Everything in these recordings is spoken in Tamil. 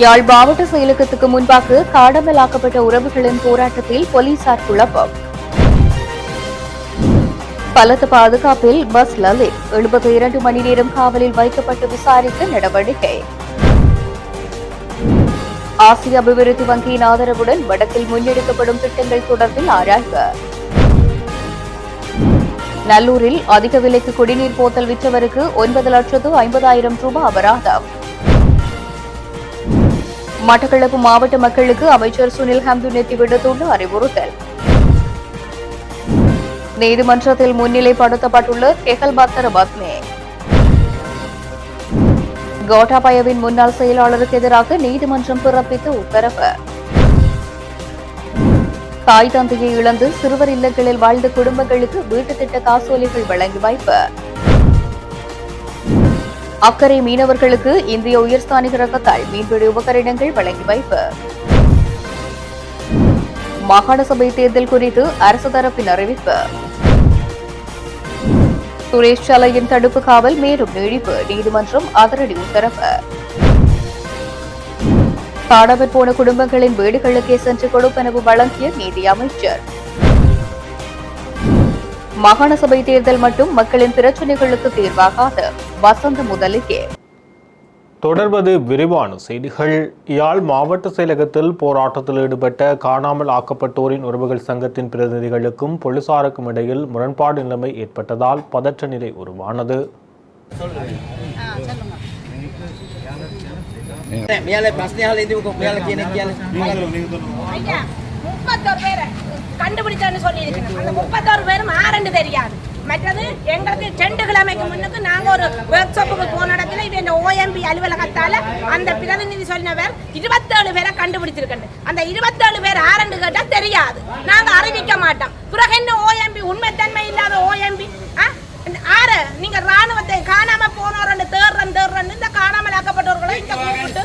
யாழ் மாவட்ட செயலகத்துக்கு முன்பாக காணாமலாக்கப்பட்ட உறவுகளின் போராட்டத்தில் போலீசார் குழப்பம். பலத்த பாதுகாப்பில் பஸ் லலித் 72 மணி நேரம் காவலில் வைக்கப்பட்டு விசாரிக்க நடவடிக்கை. ஆசிய அபிவிருத்தி வங்கியின் ஆதரவுடன் வடக்கில் முன்னெடுக்கப்படும் திட்டங்கள் தொடர்பில் ஆராய்வு. நல்லூரில் அதிக விலைக்கு குடிநீர் போத்தல் விற்றவருக்கு 9,50,000 ரூபாய் அபராதம். மட்டக்களப்பு மாவட்ட மக்களுக்கு அமைச்சர் சுனில் ஹம்துனெத்தி விடுத்துள்ள அறிவுறுத்தல். நீதிமன்றத்தில் முன்னிலைப்படுத்தப்பட்டுள்ள கெகல்பத்தர பத்மே. கோட்டாபயவின் முன்னாள் செயலாளருக்கு எதிராக நீதிமன்றம் பிறப்பித்த உத்தரவு. தாய் தந்தையை இழந்து சிறுவர் இல்லங்களில் வாழ்ந்த குடும்பங்களுக்கு வீட்டு திட்ட காசோலைகள் வழங்கி வைப்பு. அக்கறை மீனவர்களுக்கு இந்திய உயர்ஸ்தானிக ரகத்தால் மீன்பிடி உபகரணங்கள் வழங்கி வைப்பு. மாகாண சபை தேர்தல் குறித்து அரசு தரப்பின் அறிவிப்பு. சுரேஷ் சாலையின் தடுப்பு காவல் மேலும் நீடிப்பு, நீதிமன்றம் அதிரடி உத்தரவு. காணாமற் போன குடும்பங்களின் வீடுகளுக்கே சென்று கொடுப்பனவு வழங்கிய நீதி அமைச்சர். மாகாண சபை தேர்தல் மட்டும் மக்களின் பிரச்சினைகளுக்கு தீர்வாகாது, வசந்த முதலிகே. தொடர்வது விரிவான செய்திகள். யாழ் மாவட்ட செயலகத்தில் போராட்டத்தில் ஈடுபட்ட காணாமல் ஆக்கப்பட்டோரின் உறவுகள் சங்கத்தின் பிரதிநிதிகளுக்கும் போலீசாருக்கும் இடையில் முரண்பாடு நிலைமை ஏற்பட்டதால் பதற்ற நிலை உருவானது. கண்டுபிடிச்சான்னு சொல்லியிருக்கேன். அந்த 31 பேரும் ஆரண்டு தெரியாது. மற்றது எங்களுக்கு 2 கிழமைக்கு முன்னுக்கு நாங்க ஒரு ஒர்க் ஷாப்புக்கு போன இடத்துல இவன் OMB அலுவலகத்தால அந்த பிரதிநிதி சொன்னவர் 27 பேரை கண்டுபிடிச்சிருக்கேன். அந்த 27 பேர் ஆரண்டு கேட்டா தெரியாது, நாங்க அறிவிக்க மாட்டோம். பிறகு என்ன OMB உண்மைத்தன்மை இல்லாத OMB? ஆறு நீங்க ராணுவத்தை காணாம போனோர் தேர்றன் இந்த காணாமல் ஆக்கப்பட்டவர்களை இங்க கூப்பிட்டு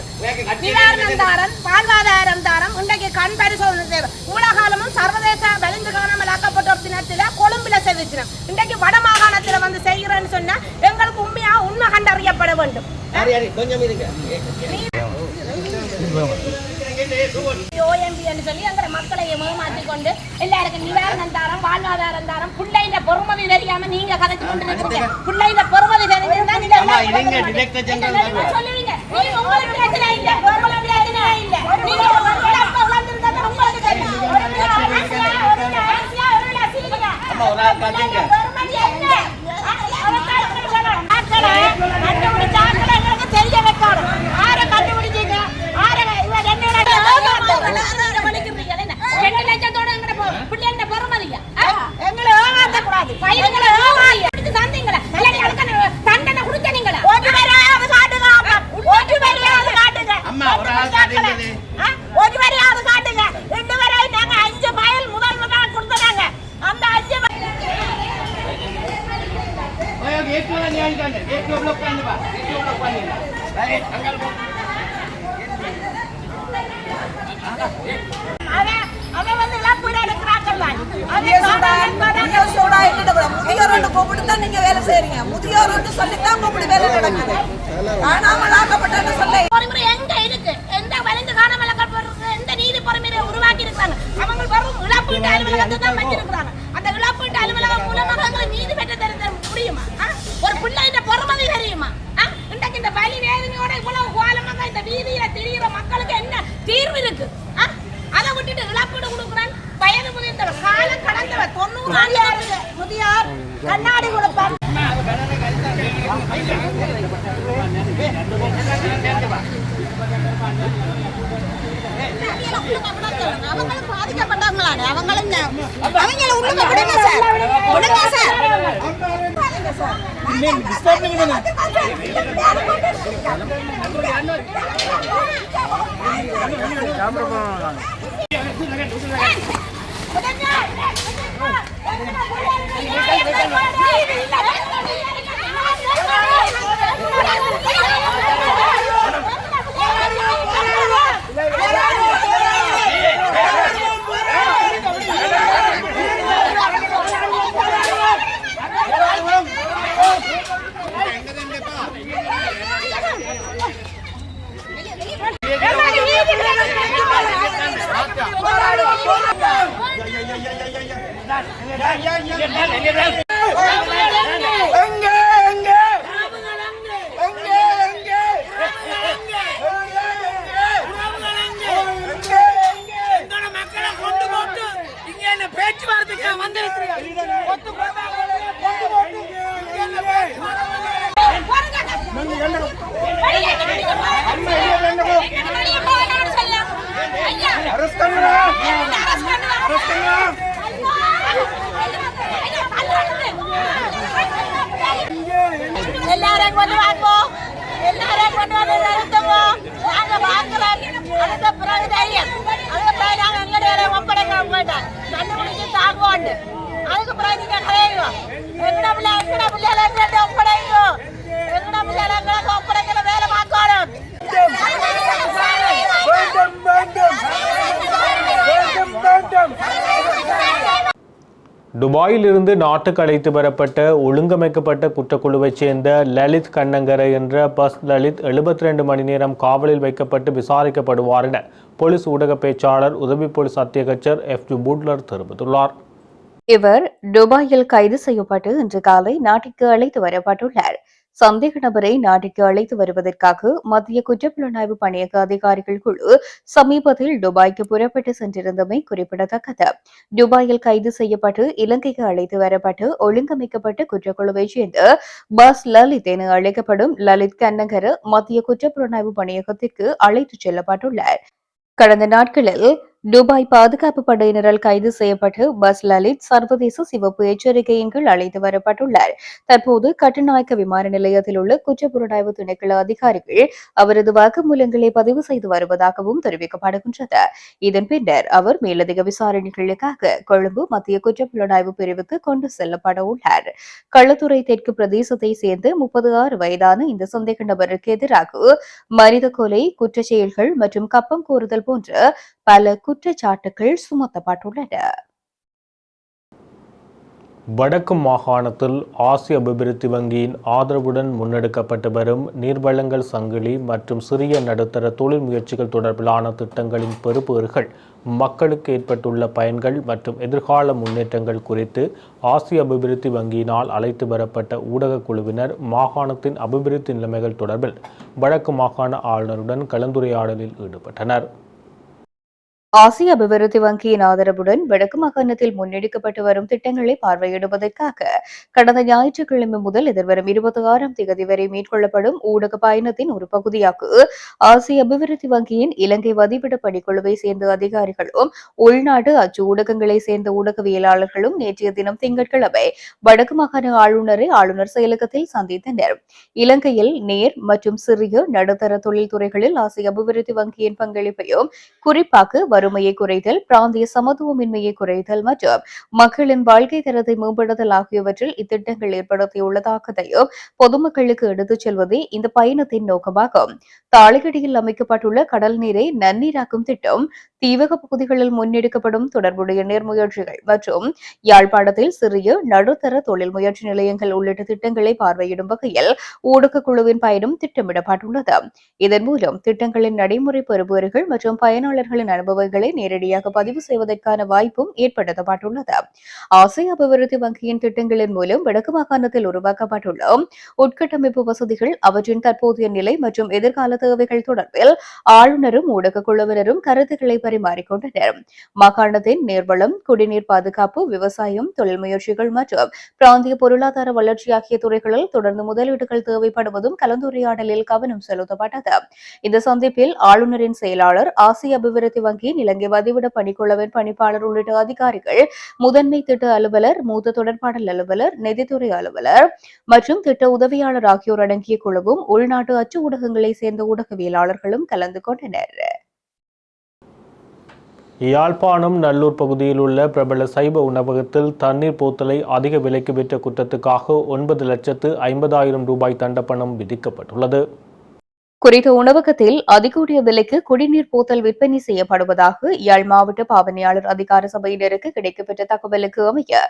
நிவாரணம் தாரம், வாழ்வாதாரம் தாரம், இன்றைக்கு கண் பரிசோதனை தேவை. உலகாலமும் சர்வதேச வலிந்து காணாமல் ஆக்கப்பட்டோர் தினத்துல கொழும்புல செதுச்சினோம். இன்றைக்கு வட மாகாணத்துல வந்து செய்கிறேன்னு சொன்னா எங்களுக்கு உண்மை கண்டறியப்பட வேண்டும். OMB சொல்லி எங்க மக்களை ஏமாற்றிக் கொண்டு எல்லாருக்கும் நிவாரணம் தாரம், வாழ்வாதாரம் தாரம், பிள்ளைங்க பொறுமதி தெரியாம நீங்க கதைச்சு கொண்டு இருக்கிறீங்க. பிள்ளைங்க பொறுமதி தெரிஞ்சிருந்தா சொல்லுவீங்க. நீங்க உங்களுக்கு பிரச்சனை இல்லை, உங்களுக்கு பிரச்சனை இல்லை. நீங்க உங்களுக்கு தெரியும். தெரிய வைக்கணும். ஆரை கண்டுபிடிச்சீங்க, ஆரை நீங்க வேலை செய்றீங்க. முதியோர் சொல்லித்தான் கூப்பிட்டு வேலை நடக்குது. காணாமலாக்கப்பட்ட சொல்ல எங்க இருக்கு? எந்த வலிந்து காணாமலாக்கப்பட்டிருக்கு? எந்த நீதி பொறுமையை உருவாக்கி இருக்காங்க? அவங்க வரும் இழப்பீட்டு அலுவலகத்தை தான் வச்சிருக்காங்க. அந்த இழப்பீட்டு அலுவலகம் மூலமாக எங்களுக்கு நீதி பெற்று தர முடியுமா? ஒரு பிள்ளைகிட்ட பொறுமதி தெரியுமா? இன்றைக்கு இந்த வலி வேதனையோட இவ்வளவு கோலமாக இந்த வீதியில தெரிகிற மக்களுக்கு என்ன தீர்வு இருக்கு? அதை விட்டுட்டு இழப்பீடு கொடுக்குறான். வயது முதிர்ந்தவர், காலம் கடந்தவர், 90 ஆண்டு முதியார் கண்ணாடி கொடுப்பார். அவங்களும் பாதிக்கப்பட்டவங்களானே, அவங்களும் அவங்கள உள்ள விடுங்க சார், விடுங்க சார். எல்லாரும் கொண்டு வாங்குவோம், எல்லாரும் கொண்டு வந்து நிறுத்துவோம். நாங்க வாங்குறோம். அதுக்கு பிறகு தைரியம், அதுக்கு பிறகு நாங்க எங்களுடைய ஒப்படைக்க போயிட்டோம். கண்டுபிடிச்சு தாங்குவோம். அதுக்கு பிறகு நீங்க கரையுங்க. எங்கட பிள்ளைகளை எங்கிட்ட ஒப்படைங்க. எங்கட பிள்ளைகளை எங்களுக்கு ஒப்படைக்கிற வேலை பார்க்கணும். துபாயிலிருந்து நாட்டுக்கு அழைத்து வரப்பட்ட ஒழுங்கமைக்கப்பட்ட குற்றக்குழுவைச் சேர்ந்த லலித் கண்ணங்கரை என்ற பஸ் லலித் 72 மணி நேரம் காவலில் வைக்கப்பட்டு விசாரிக்கப்படுவார் என போலீஸ் ஊடக பேச்சாளர் உதவி போலீஸ் அத்தியட்சர் எஃப் பூட்லர் தெரிவித்துள்ளார். இவர் துபாயில் கைது செய்யப்பட்டு இன்று காலை நாட்டிற்கு அழைத்து வரப்பட்டுள்ளார். சந்தேக நபரை நாட்டிற்கு அழைத்து வருவதற்காக மத்திய குற்றப்புலனாய்வு பணியக அதிகாரிகள் குழு சமீபத்தில் துபாய்க்கு புறப்பட்டு சென்றிருந்தமை குறிப்பிடத்தக்கது. துபாயில் கைது செய்யப்பட்டு இலங்கைக்கு அழைத்து வரப்பட்டு ஒழுங்கமைக்கப்பட்ட குற்றக்குழுவைச் சேர்ந்த பஸ் லலித் என அழைக்கப்படும் லலித் கண்ணங்கர் மத்திய குற்றப்புலனாய்வு பணியகத்திற்கு அழைத்துச் செல்லப்பட்டுள்ளார். கடந்த நாட்களில் துபாய் பாதுகாப்பு படையினரால் கைது செய்யப்பட்டு பஸ் லலித் சர்வதேச சிவப்பு எச்சரிக்கையின் கீழ் அழைத்து வரப்பட்டுள்ளார். தற்போது கட்டுநாயக்க விமான நிலையத்தில் உள்ள குற்றப்புலனாய்வு திணைக்கள அதிகாரிகள் அவரது வாக்குமூலங்களை பதிவு செய்து வருவதாகவும் தெரிவிக்கப்படுகின்றது. இதன் பின்னர் அவர் மேலதிக விசாரணைகளுக்காக கொழும்பு மத்திய குற்றப்புலனாய்வு பிரிவுக்கு கொண்டு செல்லப்பட உள்ளார். களுத்துறை தெற்கு பிரதேசத்தை சேர்ந்த 36 வயதான இந்த சந்தேக நபருக்கு எதிராக மனித கொலை, குற்றச் செயல்கள் மற்றும் கப்பம் கோருதல் போன்ற பல குற்றச்சாட்டுகள் சுமத்தப்பட்டுள்ளன. வடக்கு மாகாணத்தில் ஆசிய அபிவிருத்தி வங்கியின் ஆதரவுடன் முன்னெடுக்கப்பட்டு வரும் நீர்வளங்கள் சங்கிலி மற்றும் சிறிய நடுத்தர தொழில் முயற்சிகள் தொடர்பிலான திட்டங்களின் பெறுபேறுகள், மக்களுக்கு ஏற்பட்டுள்ள பயன்கள் மற்றும் எதிர்கால முன்னேற்றங்கள் குறித்து ஆசிய அபிவிருத்தி வங்கியினால் அழைத்து வரப்பட்ட ஊடக குழுவினர் மாகாணத்தின் அபிவிருத்தி நிலைமைகள் தொடர்பில் வடக்கு மாகாண ஆளுநருடன் கலந்துரையாடலில் ஈடுபட்டனர். ஆசிய அபிவிருத்தி வங்கியின் ஆதரவுடன் வடக்கு மாகாணத்தில் முன்னெடுக்கப்பட்டு வரும் திட்டங்களை பார்வையிடுவதற்காக கடந்த ஞாயிற்றுக்கிழமை முதல் எதிர்வரும் 26ஆம் தேதி வரை மேற்கொள்ளப்படும் ஊடக பயணத்தின் ஒரு பகுதியாக ஆசிய அபிவிருத்தி வங்கியின் இலங்கை வதிவிட பணிக்குழுவை சேர்ந்த அதிகாரிகளும் உள்நாட்டு அச்சு ஊடகங்களை சேர்ந்த ஊடகவியலாளர்களும் நேற்றைய தினம் திங்கட்கிழமை வடக்கு மாகாண ஆளுநரை ஆளுநர் செயலகத்தில் சந்தித்தனர். இலங்கையில் நேர் மற்றும் சிறிய நடுத்தர தொழில்துறைகளில் ஆசிய அபிவிருத்தி வங்கியின் பங்களிப்பையும் குறிப்பாக வறுமையை குறைத்தல், பிராந்திய சமத்துவமின்மையை குறைத்தல் மற்றும் மக்களின் வாழ்க்கை தரத்தை மேம்படுத்தல் ஆகியவற்றில் இத்திட்டங்கள் ஏற்படுத்தியுள்ளதாகத்தையும் பொதுமக்களுக்கு எடுத்துச் செல்வதே இந்த பயணத்தின் நோக்கமாகும். தாளையடியில் அமைக்கப்பட்டுள்ள கடல் நீரை நன்னீராக்கும் திட்டம், தீவக பகுதிகளில் முன்னெடுக்கப்படும் தொடர்புடைய நேர்முயற்சிகள் மற்றும் யாழ்ப்பாணத்தில் சிறிய நடுத்தர தொழில் முயற்சி நிலையங்கள் உள்ளிட்ட திட்டங்களை பார்வையிடும் வகையில் ஊடக குழுவின் பயணம் திட்டமிடப்பட்டுள்ளது. இதன் மூலம் திட்டங்களின் நடைமுறை பெறுபேறுகள் மற்றும் பயனாளர்களின் அனுபவங்களை நேரடியாக பதிவு செய்வதற்கான வாய்ப்பும் ஏற்படுத்தப்பட்டுள்ளது. ஆசிய அபிவிருத்தி வங்கியின் திட்டங்களின் மூலம் வடக்கு மாகாணத்தில் உருவாக்கப்பட்டுள்ள உட்கட்டமைப்பு வசதிகள், அவற்றின் தற்போதைய நிலை மற்றும் எதிர்கால தேவைகள் தொடர்பில் ஆளுநரும் ஊடக குழுவினரும் கருத்துக்களை பரிமாறிக்கொண்டனர். மாகாணத்தின் நீர்வளம், குடிநீர் பாதுகாப்பு, விவசாயம், தொழில் முயற்சிகள் மற்றும் பிராந்திய பொருளாதார வளர்ச்சி ஆகிய துறைகளில் தொடர்ந்து முதலீடுகள் தேவைப்படுவதும் கலந்துரையாடலில் கவனம் செலுத்தப்பட்டது. இந்த சந்திப்பில் ஆளுநரின் செயலாளர், ஆசிய அபிவிருத்தி வங்கியின் இலங்கை வதிவிட பணிக்குழுவின் பணிப்பாளர் உள்ளிட்ட அதிகாரிகள், முதன்மை திட்ட அலுவலர், மூத்த தொடர்பாடல் அலுவலர், நிதித்துறை அலுவலர் மற்றும் திட்ட உதவியாளர் ஆகியோர் அடங்கிய குழுவும் உள்நாட்டு அச்சு ஊடகங்களை சேர்ந்த ஊடகவியலாளர்களும் கலந்து கொண்டனர். யாழ்ப்பாணம் நல்லூர் பகுதியில் உள்ள பிரபல சைவ உணவகத்தில் தண்ணீர் போத்தலை அதிக விலைக்கு விற்ற குற்றத்துக்காக 9,50,000 ரூபாய் தண்டப்பணம் விதிக்கப்பட்டுள்ளது. குறித்த உணவகத்தில் அதிகூடிய விலைக்கு குடிநீர் போத்தல் விற்பனை செய்யப்படுவதாக யாழ் மாவட்ட பாவனையாளர் அதிகார சபையினருக்கு கிடைக்கப்பெற்ற தகவலுக்கு அமைய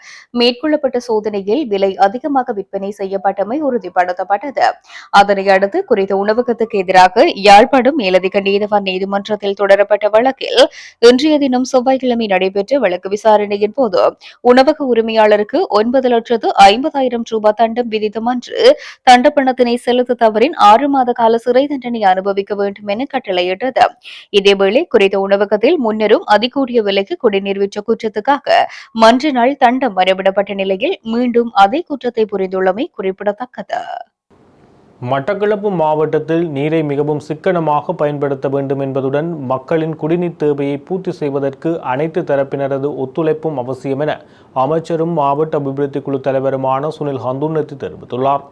மேற்கொள்ளப்பட்ட சோதனையில் விலை அதிகமாக விற்பனை செய்யப்பட்டமை உறுதிப்படுத்தப்பட்டது. அதனை அடுத்து குறித்த உணவகத்துக்கு எதிராக யாழ்ப்பாணம் மேலதிக நீதிவான் நீதிமன்றத்தில் தொடரப்பட்ட வழக்கில் இன்றைய தினம் செவ்வாய்க்கிழமை நடைபெற்ற வழக்கு விசாரணையின் போது உணவக உரிமையாளருக்கு 9,50,000 ரூபாய் தண்டம் விதித்தும் அன்று தண்டப்பணத்தினை செலுத்த தவறின் 6 மாத கால சிறை தண்டனை அனுபவிக்க வேண்டும் என கட்டளையிட்டது. இதேவேளை குறித்த உணவகத்தில் முன்னரும் அதிகூடிய விலைக்கு குடிநீர் விற்ற குற்றத்துக்காக மன்ற நாள் தண்டம் வரவிடப்பட்ட நிலையில் மீண்டும் அதே குற்றத்தை புரிந்துள்ளமை குறிப்பிடத்தக்கது. மட்டக்களப்பு மாவட்டத்தில் நீரை மிகவும் சிக்கனமாக பயன்படுத்த வேண்டும் என்பதுடன் மக்களின் குடிநீர் தேவையை பூர்த்தி செய்வதற்கு அனைத்து தரப்பினரது ஒத்துழைப்பும் அவசியம் என அமைச்சரும் மாவட்ட அபிவிருத்தி குழு தலைவருமான சுனில் ஹந்துன்னத்தி தெரிவித்துள்ளார்.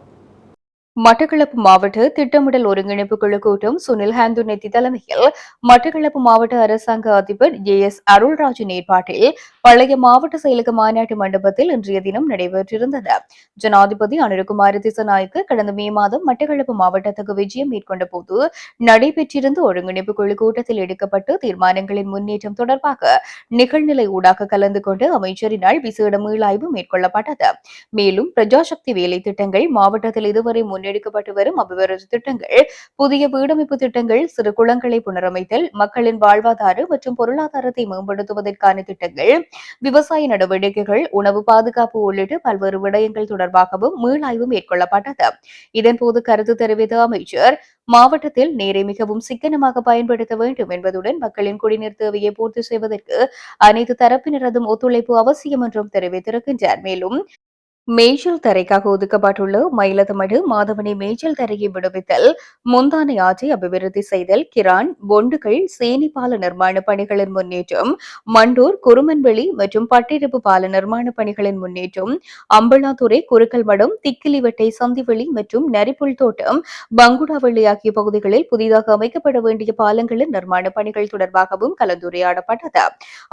மட்டக்களப்பு மாவட்ட திட்டமிடல் ஒருங்கிணைப்பு குழு கூட்டம் சுனில் ஹந்துன்னத்தி தலைமையில் மட்டக்களப்பு மாவட்ட அரசாங்க அதிபர் JS அருள்ராஜின் ஏற்பாட்டில் பழைய மாவட்ட செயலக மாநாட்டு மண்டபத்தில் இன்றைய தினம் நடைபெற்றிருந்தது. ஜனாதிபதி அனுரகுமார திசாநாயக்க கடந்த மே மாதம் மட்டக்களப்பு மாவட்டத்துக்கு விஜயம் மேற்கொண்ட போது நடைபெற்றிருந்த ஒருங்கிணைப்பு குழு கூட்டத்தில் எடுக்கப்பட்ட தீர்மானங்களின் முன்னேற்றம் தொடர்பாக நிகழ்நிலை ஊடாக கலந்து கொண்டு அமைச்சரினால் விசேட மீளாய்வு மேற்கொள்ளப்பட்டது. மேலும் பிரஜாசக்தி வேலை திட்டங்கள் மாவட்டத்தில் இதுவரை முன்னெடுக்கப்பட்டு வரும் அபிவிருத்தி திட்டங்கள், புதிய வீடமைப்பு திட்டங்கள், சிறு குளங்களை புனரமைத்தல், மக்களின் வாழ்வாதார மற்றும் பொருளாதாரத்தை மேம்படுத்துவதற்கான திட்டங்கள், விவசாய நடவடிக்கைகள், உணவு பாதுகாப்பு உள்ளிட்ட பல்வேறு விடயங்கள் தொடர்பாகவும் மீளாய்வு மேற்கொள்ளப்பட்டது. இதன்போது கருத்து தெரிவித்த அமைச்சர், மாவட்டத்தில் நீரை மிகவும் சிக்கனமாக பயன்படுத்த வேண்டும் என்பதுடன் மக்களின் குடிநீர் தேவையை பூர்த்தி செய்வதற்கு அனைத்து தரப்பினரதும் ஒத்துழைப்பு அவசியம் என்றும் தெரிவித்திருக்கின்றார். மேலும் மேய்ச்சல் தரைக்காக ஒதுக்கப்பட்டுள்ள மயிலத்தமடு மாதவனை மேய்ச்சல் தரையை விடுவித்தல், முந்தானை ஆற்றை அபிவிருத்தி செய்தல், கிரான், பொண்டுகள், சேனிப்பால நிர்மாண பணிகளின் முன்னேற்றம், மண்டூர், குருமன்வெளி மற்றும் பட்டிருப்பு பால நிர்மாண பணிகளின் முன்னேற்றம், அம்பலாத்துறை, குருக்கல் மடம், திக்கிலிவட்டை, சந்திவெளி மற்றும் நரிப்புல் தோட்டம், பங்குடாவெளி ஆகிய பகுதிகளில் புதிதாக அமைக்கப்பட வேண்டிய பாலங்களின் நிர்மாண பணிகள் தொடர்பாகவும் கலந்துரையாடப்பட்டது.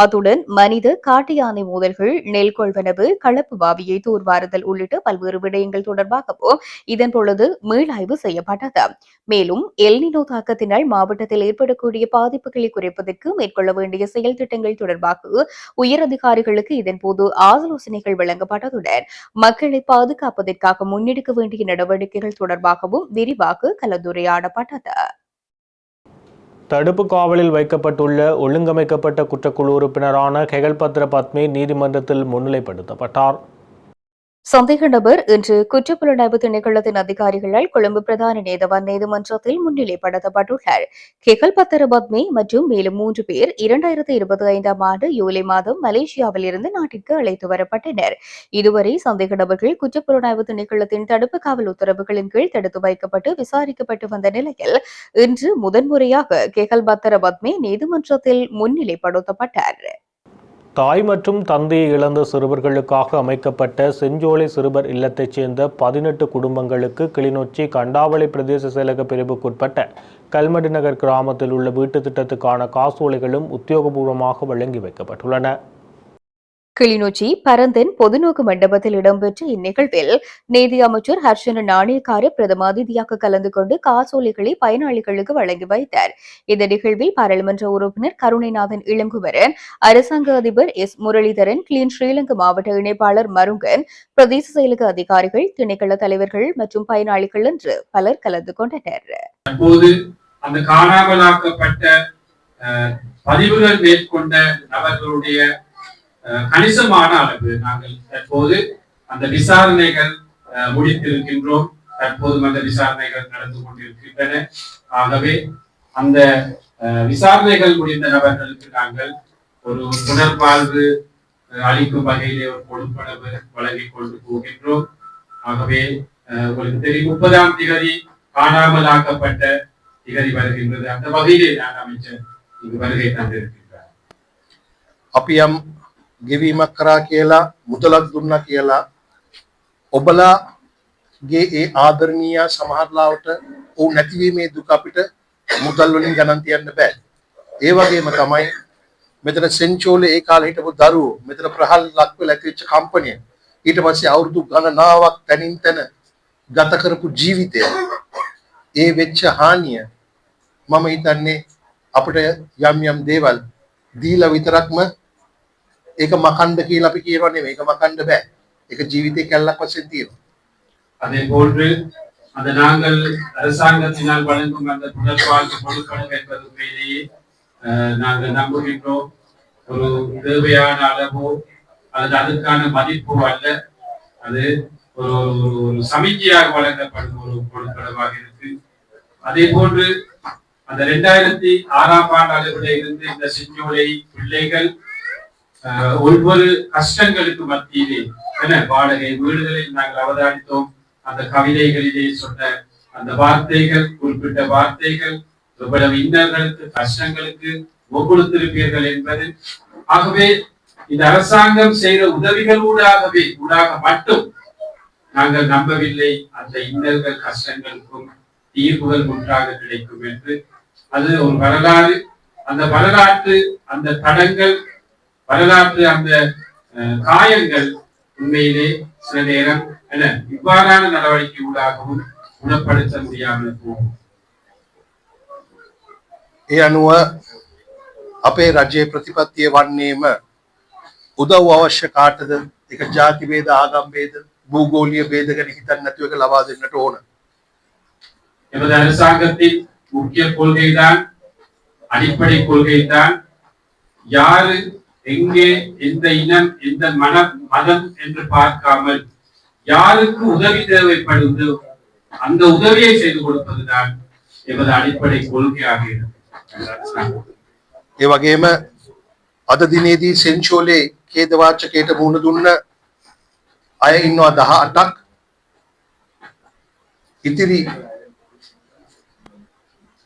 அத்துடன் மனித காட்டு யானை மோதல்கள், நெல் கொள்வனவு, களப்பு பாவியை தூர்வார் உள்ளிட்ட பல்வேறு விடயங்கள் தொடர்பாகவும் இதன் பொழுது மீளாய்வு செய்யப்பட்டது. மேலும் எல்னினோ தாக்கத்தினால் மாவட்டத்தில் ஏற்படக்கூடிய பாதிப்புகளை குறைப்பதற்கு மேற்கொள்ள வேண்டிய செயல் திட்டங்கள் தொடர்பாக உயர் அதிகாரிகளுக்கு இதன்போது ஆலோசனைகள் வழங்கப்பட்டதுடன் மக்களை பாதுகாப்பதற்காக முன்னெடுக்க வேண்டிய நடவடிக்கைகள் தொடர்பாகவும் விரிவாக கலந்துரையாடப்பட்டது. தடுப்பு காவலில் வைக்கப்பட்டுள்ள ஒழுங்கமைக்கப்பட்ட குற்றக்குழு உறுப்பினரான கெகல்பத்ர பத்மே நீதிமன்றத்தில் முன்னிலைப்படுத்தப்பட்டார். சந்தேக நபர் இன்று குற்றப்புலனாய்வு திணைக்களத்தின் அதிகாரிகளால் கொழும்பு பிரதான நீதவான் நீதிமன்றத்தில் முன்னிலைப்படுத்தப்பட்டுள்ளார். கெகல்பத்ர பத்மே மற்றும் மேலும் 3 பேர் 2025ஆம் ஆண்டு ஜூலை மாதம் மலேசியாவில் இருந்து நாட்டிற்கு அழைத்து வரப்பட்டனர். இதுவரை சந்தேக நபர்கள் குற்றப்புலனாய்வு திணைக்களத்தின் தடுப்பு காவல் உத்தரவுகளின் கீழ் தடுத்து வைக்கப்பட்டு விசாரிக்கப்பட்டு வந்த நிலையில் இன்று முதன்முறையாக கெகல்பத்ர பத்மே நீதிமன்றத்தில் முன்னிலைப்படுத்தப்பட்டார். தாய் மற்றும் தந்தையை இழந்த சிறுவர்களுக்காக அமைக்கப்பட்ட செஞ்சோலை சிறுவர் இல்லத்தைச் சேர்ந்த 18 குடும்பங்களுக்கு கிளிநொச்சி கண்டாவளை பிரதேச செயலக பிரிவுக்குட்பட்ட கல்மடு நகர் கிராமத்தில் உள்ள வீட்டு திட்டத்துக்கான காசோலைகளும் உத்தியோகபூர்வமாக வழங்கி வைக்கப்பட்டுள்ளன. கிளிநொச்சி பரந்தன் பொதுநோக்கு மண்டபத்தில் இடம்பெற்ற இந்நிகழ்வில் நீதி அமைச்சர் ஹர்ஷன நாணயக்கார பிரதம அதிதியாக கலந்து கொண்டு காசோலைகளை பயனாளிகளுக்கு வழங்கி வைத்தார். இந்த நிகழ்வில் பாராளுமன்ற உறுப்பினர் கருணைநாதன் இளங்குமரன், அரசாங்க அதிபர் எஸ் முரளிதரன், கிளீன் ஸ்ரீலங்கா மாவட்ட இணைப்பாளர் மருங்கன், பிரதேச செயலக அதிகாரிகள், திணைக்கள தலைவர்கள் மற்றும் பயனாளிகள் என்று பலர் கலந்து கொண்டனர். அந்த காணாமலாக்கப்பட்ட பதிவுகள் மேற்கொண்ட நபர்களுடைய கணிசமான அளவு நாங்கள் தற்போது அந்த விசாரணைகள் முடித்திருக்கின்றோம். தற்போது அந்த விசாரணைகள் நடந்து கொண்டிருக்கின்றன. ஆகவே அந்த விசாரணைகள் முடிந்த நபர்களுக்கு நாங்கள் ஒரு புனர்வாழ்வு அளிக்கும் வகையிலே ஒரு கொடுப்பனவு வழங்கிக் கொண்டு போகின்றோம். ஆகவே உங்களுக்கு தெரியும் 30ஆம் திகதி காணாமலாக்கப்பட்ட திகதி வருகின்றது. அந்த வகையிலே நான் அமைச்சர் இங்கு வருகை தந்திருக்கின்றார். අපියම් ගෙවීමක් කරා කියලා මුදලක් දුන්නා කියලා ඔබලාගේ ඒ ආදරණීය සමහරලාවට ඔව් නැතිවීමේ දුක අපිට මුදල් වලින් ගණන් තියන්න බෑ. ඒ වගේම තමයි මෙතන සෙන්චෝලේ ඒ කාලේ හිටපු දරුවෝ මෙතන ප්‍රහල් ලක් වෙලා ඇතිවෙච්ච කම්පැනි ඊට පස්සේ අවුරුදු ගණනාවක් තනින් තන ගත කරපු ජීවිතය ඒ වෙච්ච හානිය මම හිතන්නේ අපිට යම් දේවල් දීලා විතරක්ම ඒක මකන්න කියලා අපි කියනවා නෙමෙයි. ඒක මකන්න බෑ. ඒක ජීවිතේ කැල්ලක් වශයෙන් තියෙනවා. அதே போன்று அந்த நாங்கள் அரசாங்கத்தினால் வழங்கும் அந்த புனர்வாழ்வு கொடுக்கணும் என்பது உண்மையிலேயே நாங்கள் நம்புகின்றோம். ஒரு தேவையான அளவோ அல்லது அதுக்கான மதிப்போ அல்ல, அது ஒரு ஒரு சமிக்கையாக வழங்கப்படும் ஒரு கொடுக்கணமாக இருக்கு. அதே போன்று அந்த 2006ஆம் ஆண்டு அளவில் இருந்து இந்த செஞ்சோலை பிள்ளைகள் ஒவ்வொரு கஷ்டங்களுக்கு மத்தியிலே வாடகை வீடுகளில் நாங்கள் அவதானித்தோம். அந்த கவிதைகளிலே சொன்ன அந்த வார்த்தைகள், குறிப்பிட்ட வார்த்தைகள் எவ்வளவு இன்னல்களுக்கு கஷ்டங்களுக்கு ஒவ்வொருத்திருப்பீர்கள் என்பது. ஆகவே இந்த அரசாங்கம் செய்த உதவிகள் ஊடாக மட்டும் நாங்கள் நம்பவில்லை அந்த இன்னல்கள் கஷ்டங்களுக்கும் தீர்வுகள் ஒன்றாக கிடைக்கும் என்று. அது ஒரு வரலாறு. அந்த வரலாற்று அந்த தடங்கள், வரலாற்று அந்த காயங்கள் உண்மையிலே சில நேரம் இவ்வாறான நடவடிக்கை ஊடாகவும் குணப்படுத்த முடியாமல் போகும். ඒ අනුව අපේ රජයේ ප්‍රතිපත්තිය වන්නේම උදව් අවශ්‍ය කාටද? ඒක ජාති ભેද, ආගම් ભેද, භූගෝලීය ભેද ගැන හිතන්නේ නැතුව ඒක ලබා දෙන්නට ඕන. எமது அரசாங்கத்தின் முக்கிய கொள்கைதான், அடிப்படை கொள்கைதான், யாரு எங்கே எந்த இனம் எந்த மதம் என்று பார்க்காமல் யாருக்கு உதவி தேவைப்படுவது அந்த உதவியை செய்து கொடுப்பதுதான் எமது அடிப்படை கொள்கையாக இருக்கு. ඒ වගේම අද දිනේදී සෙන්චෝලේ ඛේදවාචකයට මුහුණ දුන්න අය ඉන්නවා 18ක්. ඉතිරි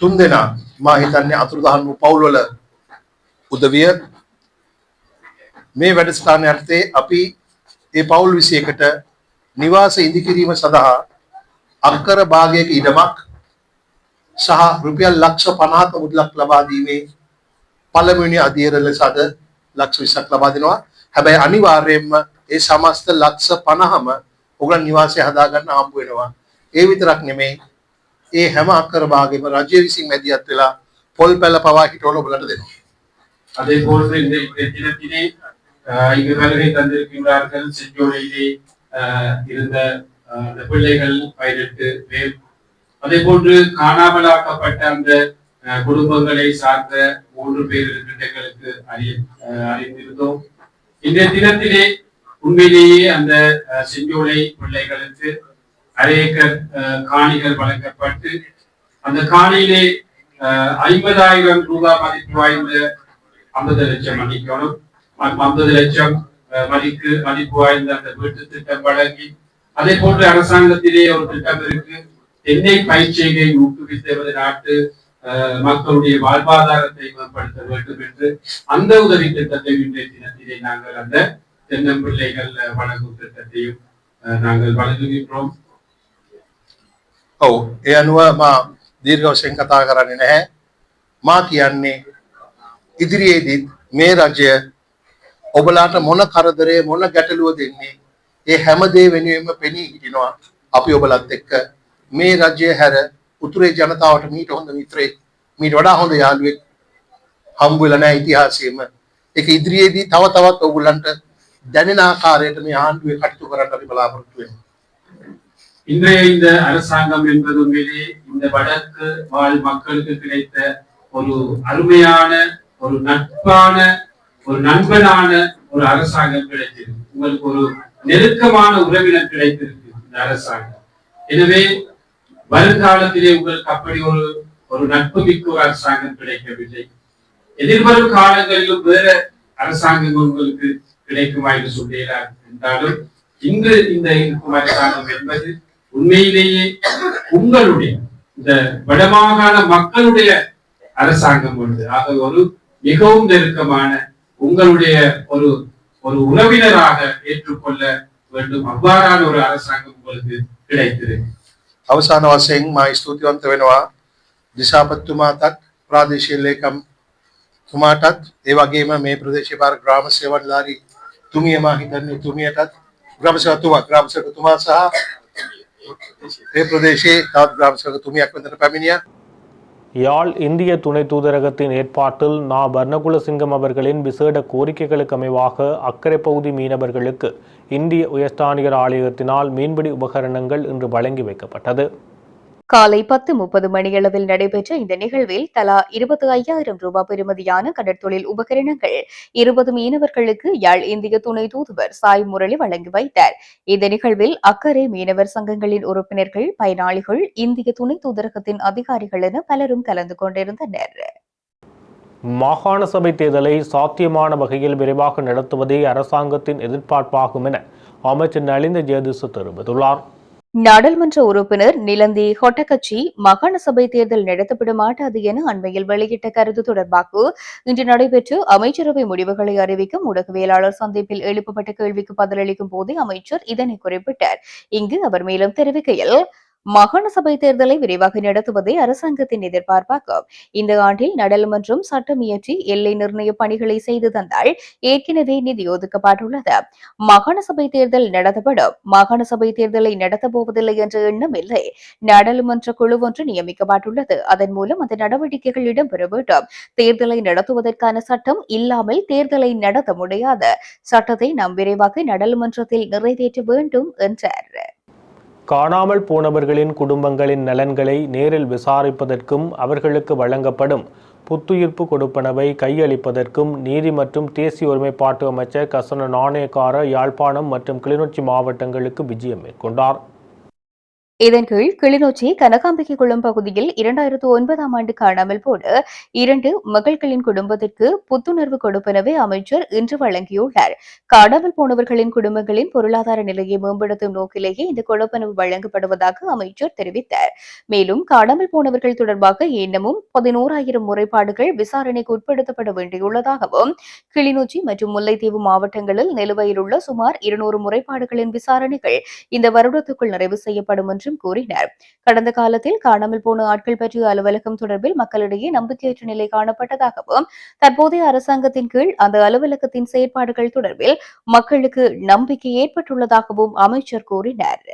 3 දෙනා මා හිතන්නේ අතුරුදහන් වූ පවුල්වල උදවිය. මේ වැඩසටහන යටතේ අපි ඒ පවුල් 21ට නිවාස ඉදිකිරීම සඳහා අක්කර භාගයක ඉඩමක් සහ රුපියල් ලක්ෂ 50ක මුදලක් ලබා දීමේ පළමුවෙනි අධීර ලෙස අද ලක්ෂ 20ක් ලබා දෙනවා. හැබැයි අනිවාර්යයෙන්ම ඒ සමස්ත ලක්ෂ 50ම ඔයගොල්ලන් නිවාසය හදා ගන්න හම්බ වෙනවා. ඒ විතරක් නෙමෙයි, ඒ හැම අක්කර භාගයකම රජය විසින් මැදිහත් වෙලා පොල් පැල පවා හිටවල ඔයගොල්ලන්ට දෙනවා. அதே போன்று இந்த தினத்திலே இங்கு வருகை தந்திருக்கின்றார்கள் செஞ்சோலையிலே இருந்த அந்த பிள்ளைகள் 18 பேர். அதே போன்று காணாமலாக்கப்பட்ட அந்த குடும்பங்களை சார்ந்த 3 பேர் இருக்கின்றவர்களுக்கு அறிந்திருந்தோம். இன்றைய தினத்திலே உண்மையிலேயே அந்த செஞ்சோலை பிள்ளைகளுக்கு 1/2 ஏக்கர் காணிகள் வழங்கப்பட்டு அந்த காணியிலே 50,000 ரூபாய் மதிப்பு வாய்ந்த 50 லட்சம் மன்னிக்கணும் 50 லட்சம் மதிப்பு வாய்ந்த அந்த வீட்டு திட்டம் வழங்கி, அதே போன்று அரசாங்கத்திலே ஒரு திட்டம் இருக்கு, தென்னை பயிர்ச்செய்கை ஊக்குவித்து நாட்டு மக்களுடைய வாழ்வாதாரத்தை மேம்படுத்த வேண்டும் என்று அந்த உதவி திட்டத்தை இன்றைய தினத்திலே நாங்கள் அந்த தென்னம்பிள்ளைகள் வழங்கும் திட்டத்தையும் நாங்கள் வழங்குகின்றோம். ඔව්, ඒ අනුව මා දීර්ඝ වශයෙන් කතා කරන්නේ නැහැ. මා කියන්නේ ඉදිරියේදී මේ රජය ඔබලාට මොන කරදරේ මොන ගැටලුව දෙන්නේ ඒ හැම දේ වෙනුවෙන්ම පෙනී හිටිනවා. අපි ඔබලත් එක්ක මේ රජය හැර උතුරේ ජනතාවට මීට හොඳ මිත්‍රයෙක්, මීට වඩා හොඳ යාළුවෙක් හම්බ වෙලා නැහැ ඉතිහාසයේම. ඒක ඉදිරියේදී තව තවත් ඔයගොල්ලන්ට දැනෙන ආකාරයට මේ ආණ්ඩුවේ කටයුතු කරන්න අපි බලාපොරොත්තු වෙනවා. இன்றைய இந்த அரசாங்கம் என்பது உண்மையிலே இந்த வடக்கு வாழ் மக்களுக்கு கிடைத்த ஒரு அருமையான ஒரு நட்பான ஒரு நண்பனான ஒரு அரசாங்கம் கிடைத்திருக்கு. உங்களுக்கு ஒரு நெருக்கமான உறவினர் கிடைத்திருக்கு இந்த அரசாங்கம். எனவே வருங்காலத்திலே உங்களுக்கு அப்படி ஒரு நட்பு மிக்க ஒரு அரசாங்கம் கிடைக்கவில்லை. எதிர்வரும் காலங்களிலும் வேற அரசாங்கம் உங்களுக்கு கிடைக்குமா என்று சொல்கிறார் என்றாலும் இன்று இந்த இருக்கும் அரசாங்கம் என்பது உண்மையிலேயே உங்களுடைய இந்த வடமாகாண மக்களுடைய அரசாங்கம் ஒன்று. ஆக ஒரு மிகவும் நெருக்கமான உங்களுடைய ஒரு உறவினராக ஏற்றுக்கொள்ள வேண்டும். அவ்வாறான ஒரு அரசாங்கம் உங்களுக்கு கிடைத்திருக்கு. අවසාන වශයෙන් මා ස්තුතිවන්ත වෙනවා දිසාපතිතුමාටත් ප්‍රාදේශීය ලේකම් තුමාටත් ඒ වගේම මේ ප්‍රදේශීය පාර ග්‍රාම සේවකධාරී තුමිය මා හිතන්නේ තුමියටත් ග්‍රාම සේවකතුමා සහ ඒ ප්‍රදේශයේ තවත් ග්‍රාම සේවක තුමියක් වෙනතට පැමිණියා. யாழ் இந்திய துணை தூதரகத்தின் ஏற்பாட்டில் பர்ணகுலசிங்கம் அவர்களின் விசேட கோரிக்கைகளுக்கு அமைவாக அக்கரை பகுதி மீனவர்களுக்கு இந்திய உயர்ஸ்தானிகர் ஆலயத்தினால் மீன்பிடி உபகரணங்கள் இன்று வழங்கி வைக்கப்பட்டது. காலை 10:30 மணியளவில் நடைபெற்ற இந்த நிகழ்வில் தலா 25,000 ரூபாய் பெறுமதியான கடற்தொழில் உபகரணங்கள் 20 மீனவர்களுக்கு யாழ் இந்திய துணை தூதுவர் சாய் முரளி வழங்கி வைத்தார். இந்த நிகழ்வில் அக்கறை மீனவர் சங்கங்களின் உறுப்பினர்கள், பயனாளிகள், இந்திய துணை தூதரகத்தின் அதிகாரிகள் என பலரும் கலந்து கொண்டிருந்தனர். மாகாண சபை தேர்தலை சாத்தியமான வகையில் விரைவாக நடத்துவதே அரசாங்கத்தின் எதிர்பார்ப்பாகும் என அமைச்சர் நலிந்த ஜெயதிச தெரிவித்துள்ளார். நாடாளுமன்ற உறுப்பினர் நிலந்தி ஹொட்டக்கச்சி மாகாண சபை தேர்தல் நடத்தப்பட மாட்டாது என அண்மையில் வெளியிட்ட கருத்து தொடர்பாக இன்று நடைபெற்ற அமைச்சரவை முடிவுகளை அறிவிக்கும் ஊடகவியலாளர் சந்திப்பில் எழுப்பப்பட்ட கேள்விக்கு பதிலளிக்கும் போதே அமைச்சர் இதனை குறிப்பிட்டார். இங்கு அவர் மேலும் தெரிவிக்கையில், மாகாண சபை தேர்தலை விரைவாக நடத்துவதே அரசாங்கத்தின் எதிர்பார்ப்பாகும். இந்த ஆண்டில் நாடாளுமன்றம் சட்டம் இயற்றி எல்லை நிர்ணய பணிகளை செய்து தந்தால் ஏற்கனவே நிதி ஒதுக்கப்பட்டுள்ளது. மாகாண சபை தேர்தல் நடத்தப்படும். மாகாண சபை தேர்தலை நடத்தப்போவதில்லை என்ற எண்ணம் இல்லை. நாடாளுமன்ற குழு ஒன்று நியமிக்கப்பட்டுள்ளது. அதன் மூலம் அந்த நடவடிக்கைகள் இடம்பெற வேண்டும். தேர்தலை நடத்துவதற்கான சட்டம் இல்லாமல் தேர்தலை நடத்த முடியாது. சட்டத்தை நாம் விரைவாக நாடாளுமன்றத்தில் நிறைவேற்ற வேண்டும் என்றார். காணாமல் போனவர்களின் குடும்பங்களின் நலன்களை நேரில் விசாரிப்பதற்கும் அவர்களுக்கு வழங்கப்படும் புத்துயிர்ப்பு கொடுப்பனவை கையளிப்பதற்கும் நீதி மற்றும் தேசிய ஒருமைப்பாட்டு அமைச்சர் கசன நாணயக்கார யாழ்ப்பாணம் மற்றும் கிளிநொச்சி மாவட்டங்களுக்கு விஜயம் மேற்கொண்டார். இதன் கீழ் கிளிநொச்சி கனகாம்பிகை குளம் பகுதியில் 2009ஆம் ஆண்டு காணாமல் போன 2 மகள்களின் குடும்பத்திற்கு புத்துணர்வு கொடுப்பனவை அமைச்சர் இன்று வழங்கியுள்ளார். காணாமல் போனவர்களின் குடும்பங்களின் பொருளாதார நிலையை மேம்படுத்தும் நோக்கிலேயே இந்த கொடுப்பனவு வழங்கப்படுவதாக அமைச்சர் தெரிவித்தார். மேலும் காணாமல் போனவர்கள் தொடர்பாக இன்னமும் 11,000 முறைப்பாடுகள் விசாரணைக்கு உட்படுத்தப்பட வேண்டியுள்ளதாகவும், கிளிநொச்சி மற்றும் முல்லைத்தீவு மாவட்டங்களில் நிலுவையில் உள்ள சுமார் 200 முறைப்பாடுகளின் விசாரணைகள் இந்த வருடத்துக்குள் நிறைவு செய்யப்படும் என்றும் கூறினார். கடந்த காலத்தில் காணாமல் போன ஆட்கள் பற்றிய அலுவலகம் தொடர்பில் மக்களிடையே நம்பிக்கையற்ற நிலை காணப்பட்டதாகவும், தற்போதைய அரசாங்கத்தின் கீழ் அந்த அலுவலகத்தின் செயற்பாடுகள் தொடர்பில் மக்களுக்கு நம்பிக்கை ஏற்பட்டுள்ளதாகவும் அமைச்சர் கூறினார்.